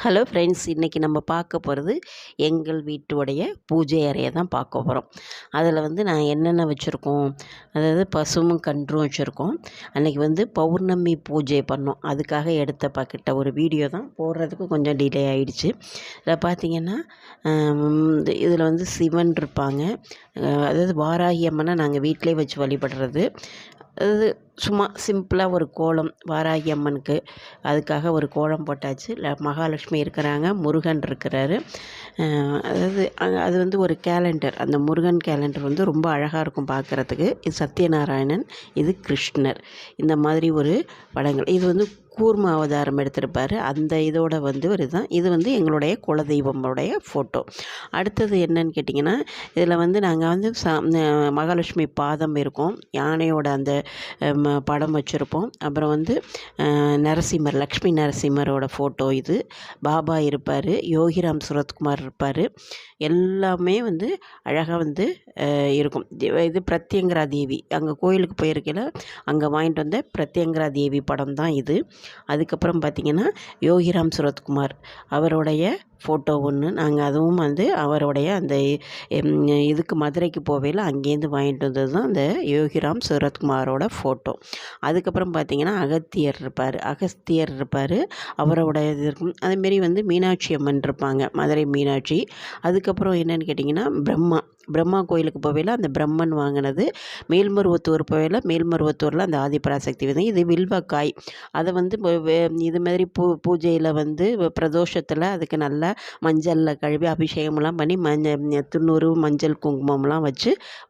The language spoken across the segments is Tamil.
ஹலோ ஃப்ரெண்ட்ஸ், இன்றைக்கி நம்ம பார்க்க போகிறது எங்கள் வீட்டுடைய பூஜை அறையை தான் பார்க்க போகிறோம். அதில் நான் என்னென்ன வச்சுருக்கோம், அதாவது பசுவும் கன்றும் வச்சுருக்கோம். அன்றைக்கி பௌர்ணமி பூஜை பண்ணோம். அதுக்காக எடுத்த பக்கிட்ட ஒரு வீடியோ தான் போடுறதுக்கு கொஞ்சம் டிலே ஆகிடுச்சு. இதில் பார்த்திங்கன்னா இதில் சிவன் இருப்பாங்க. அதாவது வாராகி அம்மனை நாங்கள் வீட்டிலே வச்சு வழிபடுறது. அது சும்மா சிம்பிளாக ஒரு கோலம் வாராகி அம்மனுக்கு, அதுக்காக ஒரு கோலம் போட்டாச்சு. மகாலட்சுமி இருக்கிறாங்க, முருகன் இருக்கிறாரு. அதாவது அது ஒரு கேலண்டர். அந்த முருகன் கேலண்டர் ரொம்ப அழகாக இருக்கும் பார்க்குறதுக்கு. இது சத்யநாராயணன், இது கிருஷ்ணர். இந்த மாதிரி ஒரு படங்கள். இது கூர்ம அவதாரம் எடுத்திருப்பார். அந்த இதோட ஒரு இதுதான். இது எங்களுடைய குலதெய்வமுடைய ஃபோட்டோ. அடுத்தது என்னன்னு கேட்டிங்கன்னா, இதில் நாங்கள் மகாலட்சுமி பாதம் இருக்கும், யானையோட அந்த படம் வச்சுருப்போம். அப்புறம் நரசிம்மர், லக்ஷ்மி நரசிம்மரோட ஃபோட்டோ இது. பாபா இருப்பார், யோகிராம் சுரத்குமார் இருப்பார். எல்லாமே அழகாக இருக்கும். இது பிரத்யங்கரா தேவி, அங்கே கோயிலுக்கு போயிருக்கையில் அங்கே வாங்கிட்டு வந்த பிரத்யங்கரா தேவி படம் தான் இது. அதுக்கப்புறம் பார்த்திங்கன்னா யோகிராம் சுரத்குமார் அவருடைய ஃபோட்டோ ஒன்று. நாங்கள் அதுவும் அவருடைய அந்த இதுக்கு மதுரைக்கு போவையில் அங்கேருந்து வாங்கிட்டு வந்தது தான் அந்த யோகிராம் சுரத்குமாரோட ஃபோட்டோ. அதுக்கப்புறம் பார்த்திங்கன்னா அகஸ்தியர் இருப்பார், அவரோட இது இருக்கும். அதேமாரி மீனாட்சி அம்மன் இருப்பாங்க, மதுரை மீனாட்சி. அதுக்கப்புறம் என்னென்னு கேட்டிங்கன்னா பிரம்மா கோயிலுக்கு போவையில் அந்த பிரம்மன் வாங்கினது. மேல்மருவத்தூர் போவையில் மேல்மருவத்தூரில் அந்த ஆதிபராசக்தி இது வில்வக்காய். அதை இது மாதிரி பூஜையில் பிரதோஷத்தில் அதுக்கு நல்லா மஞ்சளில் கழுவி அபிஷேகம்லாம் பண்ணி துண்ணூறு மஞ்சள் குங்குமம்லாம்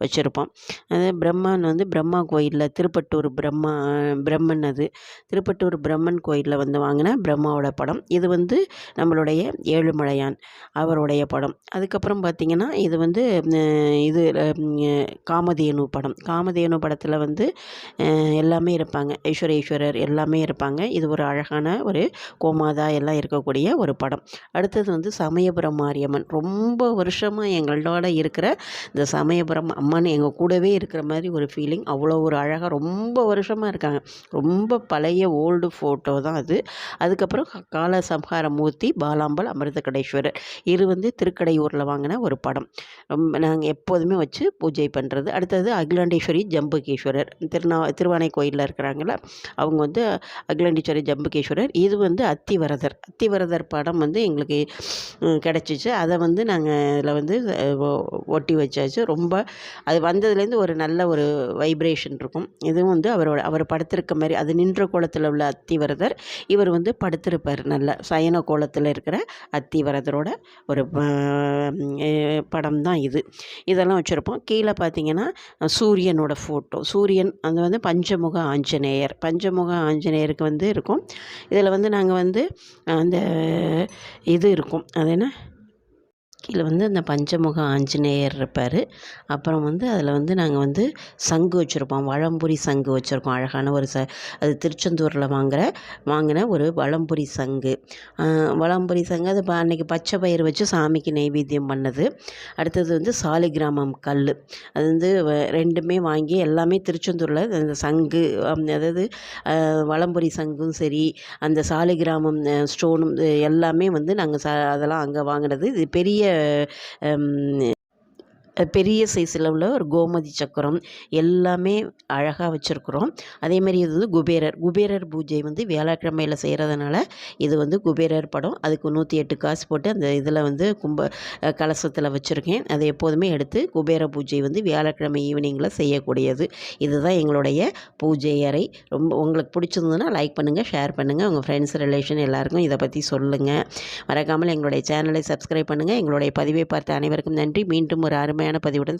வச்சுருப்போம். அது பிரம்மன் பிரம்மா கோயிலில் திருப்பட்டூர் பிரம்மன், அது திருப்பட்டூர் பிரம்மன் கோயிலில் வாங்கின பிரம்மாவோட படம். இது நம்மளுடைய ஏழுமலையான் அவருடைய படம். அதுக்கப்புறம் பார்த்திங்கன்னா இது காமதேனு படம். காமதேனு படத்தில் எல்லாமே இருப்பாங்க, ஈஸ்வரர் எல்லாமே இருப்பாங்க. இது ஒரு அழகான ஒரு கோமாதா எல்லாம் இருக்கக்கூடிய ஒரு படம். அடுத்தது சமயபுரம் மாரியம்மன். ரொம்ப வருஷமாக எங்களோட இருக்கிற இந்த சமயபுரம் அம்மன் எங்கள் கூடவே இருக்கிற மாதிரி ஒரு ஃபீலிங். அவ்வளோ ஒரு அழகாக ரொம்ப வருஷமாக இருக்காங்க. ரொம்ப பழைய ஓல்டு ஃபோட்டோ தான் அது. அதுக்கப்புறம் கால சம்ஹார மூர்த்தி பாலாம்பல் அமிர்தகடேஸ்வரர். இது திருக்கடையூரில் வாங்கின ஒரு படம். நாங்கள் எப்போதுமே வச்சு பூஜை பண்ணுறது. அடுத்தது அகிலாண்டேஸ்வரி ஜம்புகேஸ்வரர், திருவானை கோயிலில் இருக்கிறாங்கள அவங்க அகிலாண்டேஸ்வரி ஜம்புகேஸ்வரர். இது அத்திவரதர் படம் எங்களுக்கு கிடச்சிச்சு. அதை நாங்கள் இதில் ஒட்டி வச்சாச்சு. ரொம்ப அது வந்ததுலேருந்து ஒரு நல்ல ஒரு வைப்ரேஷன் இருக்கும். இதுவும் அவர் படுத்திருக்க மாதிரி, அது நின்ற கோலத்தில் உள்ள அத்திவரதர். இவர் படுத்திருப்பார், நல்ல சயன கோலத்தில் இருக்கிற அத்திவரதரோட ஒரு படம் தான் இது. இதெல்லாம் வச்சுருப்போம். கீழே பார்த்திங்கன்னா சூரியனோட ஃபோட்டோ. சூரியன் அது பஞ்சமுக ஆஞ்சநேயருக்கு இருக்கும். இதில் நாங்கள் அந்த இது இருக்கும், அது என்ன, கீழே அந்த பஞ்சமுக ஆஞ்சநேயர் இருப்பார். அப்புறம் அதில் நாங்கள் சங்கு வச்சுருப்போம், வலம்புரி சங்கு வச்சுருக்கோம். அழகான ஒரு அது திருச்செந்தூரில் வாங்கின ஒரு வலம்புரி சங்கு. அது அன்றைக்கி பச்சை பயிர் வச்சு சாமிக்கு நைவேத்தியம் பண்ணது. அடுத்தது சாலிகிராமம் கல். அது ரெண்டுமே வாங்கி எல்லாமே திருச்செந்தூரில் அந்த சங்கு, அதாவது வலம்புரி சங்கும் சரி, அந்த சாலிகிராமம் ஸ்டோனும் எல்லாமே நாங்கள் அதெல்லாம் அங்கே வாங்கினது. இது பெரிய சைஸில் உள்ள ஒரு கோமதி சக்கரம் எல்லாமே அழகாக வச்சுருக்குறோம். அதேமாரி இது குபேரர் பூஜை வியாழக்கிழமையில் செய்கிறதுனால இது குபேரர் படம். அதுக்கு 108 காசு போட்டு அந்த இதில் கும்ப கலசத்தில் வச்சுருக்கேன். அதை எப்போதுமே எடுத்து குபேர பூஜை வியாழக்கிழமை ஈவினிங்கில் செய்யக்கூடியது. இதுதான் எங்களுடைய பூஜை அறை. ரொம்ப உங்களுக்கு பிடிச்சிருந்ததுன்னா லைக் பண்ணுங்கள், ஷேர் பண்ணுங்கள், உங்கள் ஃப்ரெண்ட்ஸ் ரிலேஷன் எல்லாருக்கும் இதை பற்றி சொல்லுங்கள். மறக்காமல் எங்களுடைய சேனலை சப்ஸ்கிரைப் பண்ணுங்கள். எங்களுடைய பதிவை பார்த்த அனைவருக்கும் நன்றி. மீண்டும் ஒரு அருமையான பதிவுடன்